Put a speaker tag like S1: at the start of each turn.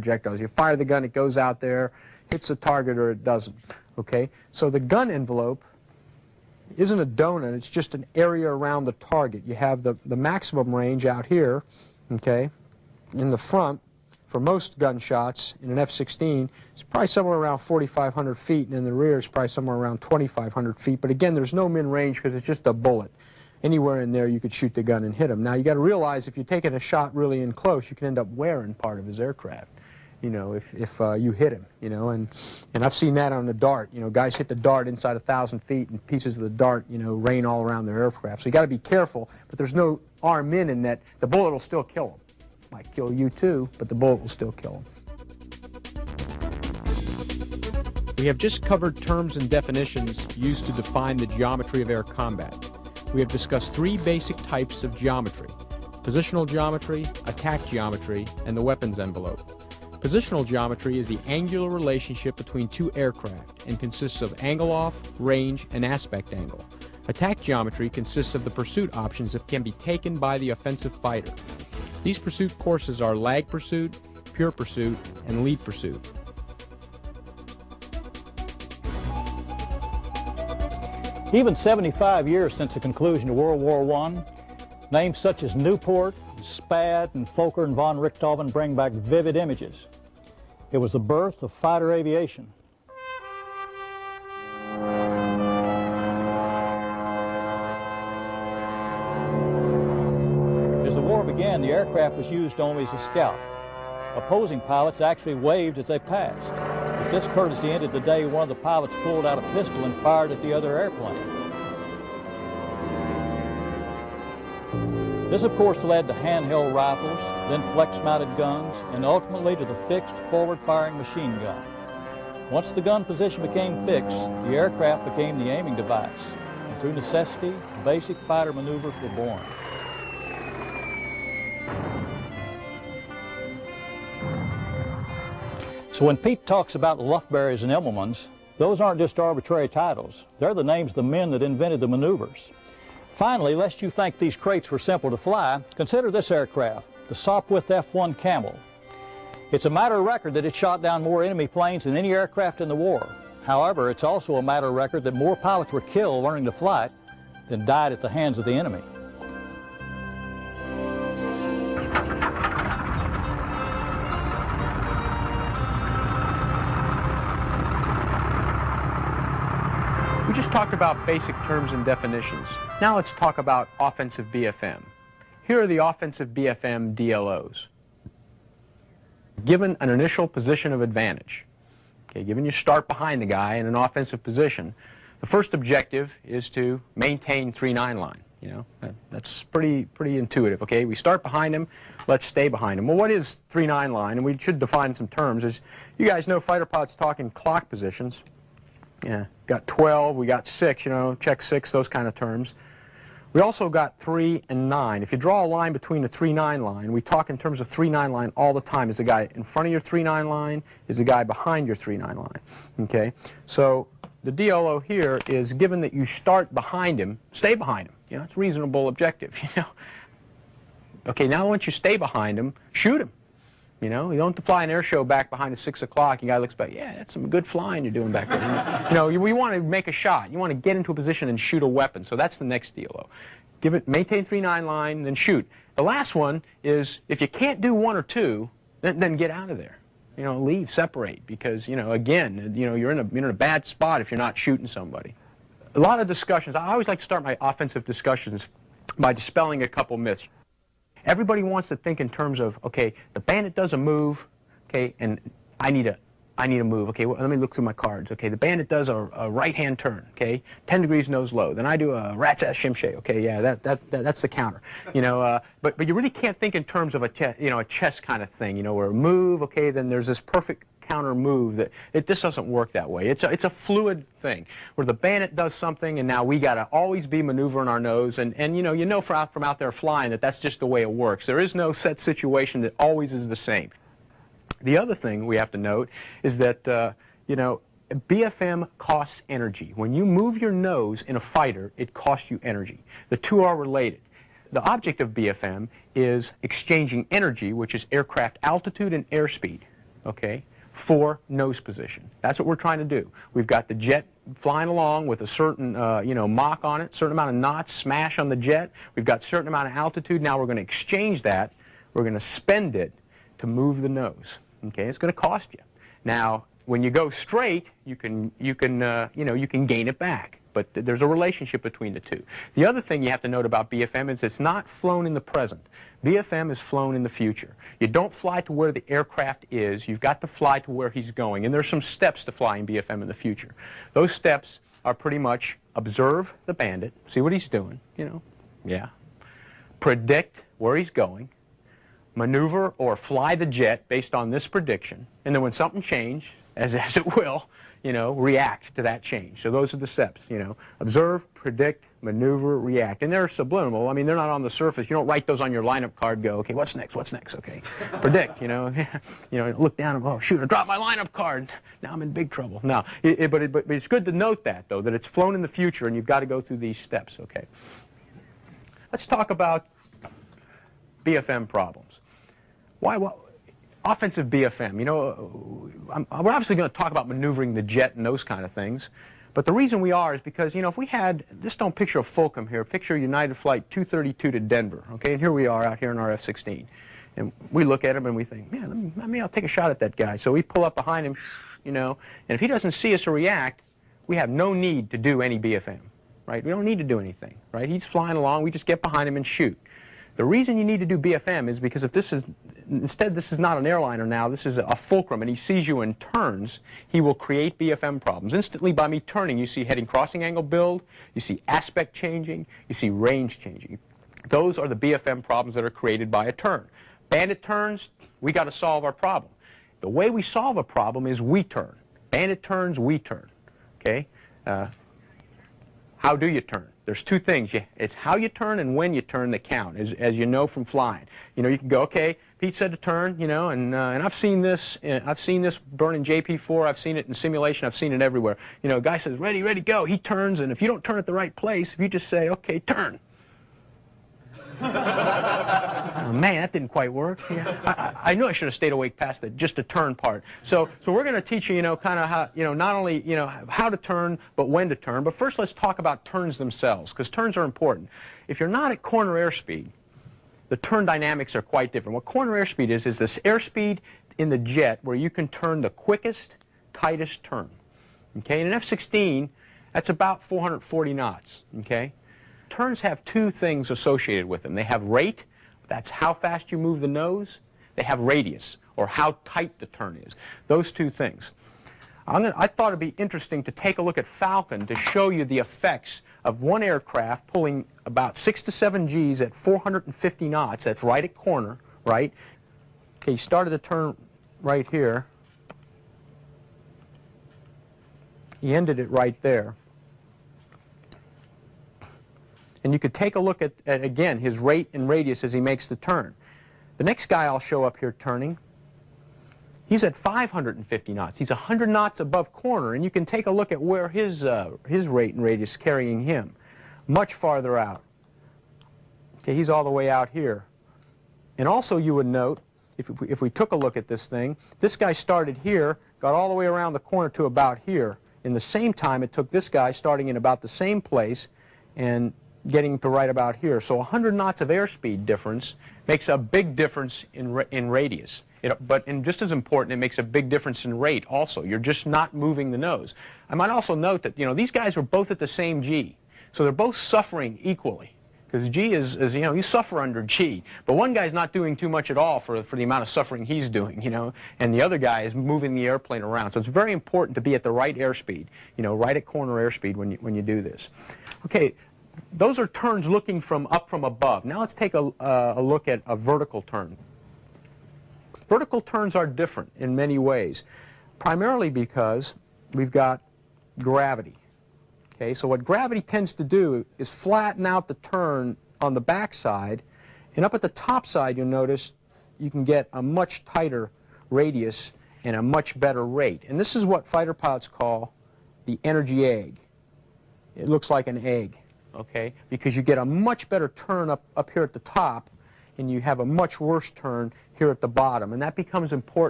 S1: projectiles. You fire the gun, it goes out there, hits the target, or it doesn't. Okay? So the gun envelope isn't a donut, it's just an area around the target. You have the maximum range out here, okay, in the front. For most gunshots in an F-16, it's probably somewhere around 4,500 feet, and in the rear it's probably somewhere around 2,500 feet. But again, there's no min range because it's just a bullet. Anywhere in there you could shoot the gun and hit him. Now you got to realize if you're taking a shot really in close, you can end up wearing part of his aircraft. You know, if you hit him, you know, and I've seen that on the dart. You know, guys hit the dart inside 1,000 feet, and pieces of the dart, you know, rain all around their aircraft. So you got to be careful. But there's no arm in that. The bullet will still kill them. Might kill you too, but the bullet will still kill them.
S2: We have just covered terms and definitions used to define the geometry of air combat. We have discussed three basic types of geometry: positional geometry, attack geometry, and the weapons envelope. Positional geometry is the angular relationship between two aircraft and consists of angle off, range, and aspect angle. Attack geometry consists of the pursuit options that can be taken by the offensive fighter. These pursuit courses are lag pursuit, pure pursuit, and lead pursuit.
S3: Even 75 years since the conclusion of World War I, names such as Newport, Spad, and Fokker and von Richthofen bring back vivid images. It was the birth of fighter aviation. As the war began, the aircraft was used only as a scout. Opposing pilots actually waved as they passed. But this courtesy ended the day one of the pilots pulled out a pistol and fired at the other airplane. This, of course, led to handheld rifles, then flex-mounted guns, and ultimately to the fixed forward-firing machine gun. Once the gun position became fixed, the aircraft became the aiming device, and through necessity, basic fighter maneuvers were born. So when Pete talks about Lufberries and Immelmans, those aren't just arbitrary titles. They're the names of the men that invented the maneuvers. Finally, lest you think these crates were simple to fly, consider this aircraft, the Sopwith F-1 Camel. It's a matter of record that it shot down more enemy planes than any aircraft in the war. However, it's also a matter of record that more pilots were killed learning to fly it than died at the hands of the enemy.
S1: We just talked about basic terms and definitions. Now let's talk about offensive BFM. Here are the offensive BFM DLOs. Given an initial position of advantage, okay, given you start behind the guy in an offensive position, the first objective is to maintain 3-9 line. You know, that's pretty intuitive. Okay, we start behind him, let's stay behind him. Well, what is 3-9 line? And we should define some terms. As you guys know, fighter pilots talk in clock positions. Yeah, got 12, we got 6, you know, check 6, those kind of terms. We also got 3 and 9. If you draw a line between the 3-9 line, we talk in terms of 3-9 line all the time. Is the guy in front of your 3-9 line? Is the guy behind your 3-9 line? Okay, so the DLO here is given that you start behind him, stay behind him. You know, it's a reasonable objective, you know. Okay, now once you stay behind him, shoot him. You know, you don't have to fly an air show back behind at 6 o'clock. The guy looks back, yeah, that's some good flying you're doing back there. You know, we want to make a shot. You want to get into a position and shoot a weapon. So that's the next DLO. Give it, maintain 3-9 line, then shoot. The last one is if you can't do 1 or 2, then get out of there. You know, leave, separate, because, you know, again, you know, you're in a bad spot if you're not shooting somebody. A lot of discussions. I always like to start my offensive discussions by dispelling a couple myths. Everybody wants to think in terms of, okay, the bandit does a move, okay, and I need a move. Okay, well, let me look through my cards. Okay, the bandit does a right-hand turn. Okay, 10 degrees nose low. Then I do a rat's ass shimshay. Okay, yeah, that's the counter. You know, but you really can't think in terms of a chess kind of thing. You know, where a move. Okay, then there's this perfect counter move that this doesn't work that way. It's a fluid thing where the bandit does something and now we got to always be maneuvering our nose and you know from out there flying that's just the way it works. There is no set situation that always is the same. The other thing we have to note is that you know, BFM costs energy. When you move your nose in a fighter, it costs you energy. The two are related. The object of BFM is exchanging energy, which is aircraft altitude and airspeed. okay, for nose position. That's what we're trying to do. We've got the jet flying along with a certain, Mach on it, certain amount of knots, smash on the jet. We've got a certain amount of altitude. Now we're going to exchange that. We're going to spend it to move the nose. Okay, it's going to cost you. Now, when you go straight, you can gain it back. But there's a relationship between the two. The other thing you have to note about BFM is it's not flown in the present. BFM is flown in the future. You don't fly to where the aircraft is. You've got to fly to where he's going. And there's some steps to flying BFM in the future. Those steps are pretty much observe the bandit, see what he's doing, predict where he's going, maneuver or fly the jet based on this prediction, and then when something changes, as it will, react to that change. So those are the steps, observe, predict, maneuver, react. And they're subliminal. I mean, they're not on the surface. You don't write those on your lineup card, go, okay, what's next, okay. Predict, look down and, oh, shoot, I dropped my lineup card. Now I'm in big trouble. No, but it's good to note that, though, that it's flown in the future and you've got to go through these steps, okay. Let's talk about BFM problems. Why? Offensive BFM, we're obviously going to talk about maneuvering the jet and those kind of things. But the reason we are is because, if we had, just don't picture a Falcon here, picture United Flight 232 to Denver, okay? And here we are out here in our F-16. And we look at him and we think, man, maybe I'll take a shot at that guy. So we pull up behind him, and if he doesn't see us or react, we have no need to do any BFM, right? We don't need to do anything, right? He's flying along, we just get behind him and shoot. The reason you need to do BFM is because if this is, instead this is not an airliner now, this is a fulcrum, and he sees you and turns, he will create BFM problems. Instantly by me turning, you see heading crossing angle build, you see aspect changing, you see range changing. Those are the BFM problems that are created by a turn. Bandit turns, we got to solve our problem. The way we solve a problem is we turn. Bandit turns, we turn. Okay? How do you turn? There's two things. It's how you turn and when you turn that count, as you know from flying. You can go, okay, Pete said to turn, and I've seen this. I've seen this burn in JP4. I've seen it in simulation. I've seen it everywhere. A guy says, ready, ready, go. He turns, and if you don't turn at the right place, if you just say, okay, turn. Oh, man, that didn't quite work. I knew I should have stayed awake past just the turn part. So we're going to teach you, kind of how, not only, how to turn, but when to turn. But first, let's talk about turns themselves, because turns are important. If you're not at corner airspeed, the turn dynamics are quite different. What corner airspeed is this airspeed in the jet where you can turn the quickest, tightest turn. Okay, in an F-16, that's about 440 knots. Okay. Turns have two things associated with them. They have rate, that's how fast you move the nose. They have radius, or how tight the turn is. Those two things. I thought it'd be interesting to take a look at Falcon to show you the effects of one aircraft pulling about 6 to 7 Gs at 450 knots. That's right at corner, right? Okay, you started the turn right here. He ended it right there. And you could take a look at, again, his rate and radius as he makes the turn. The next guy I'll show up here turning, he's at 550 knots. He's 100 knots above corner, and you can take a look at where his rate and radius is carrying him. Much farther out. Okay, he's all the way out here. And also you would note, if we took a look at this thing, this guy started here, got all the way around the corner to about here. In the same time, it took this guy starting in about the same place and getting to right about here. So 100 knots of airspeed difference makes a big difference in radius. But just as important, it makes a big difference in rate also. You're just not moving the nose. I might also note that, these guys are both at the same G. So they're both suffering equally. Because G is you suffer under G. But one guy's not doing too much at all for the amount of suffering he's doing, And the other guy is moving the airplane around. So it's very important to be at the right airspeed, right at corner airspeed when you do this. Okay. Those are turns looking up from above. Now let's take a look at a vertical turn. Vertical turns are different in many ways, primarily because we've got gravity. Okay, so what gravity tends to do is flatten out the turn on the back side, and up at the top side you'll notice you can get a much tighter radius and a much better rate. And this is what fighter pilots call the energy egg. It looks like an egg. Okay, because you get a much better turn up here at the top, and you have a much worse turn here at the bottom, and that becomes important.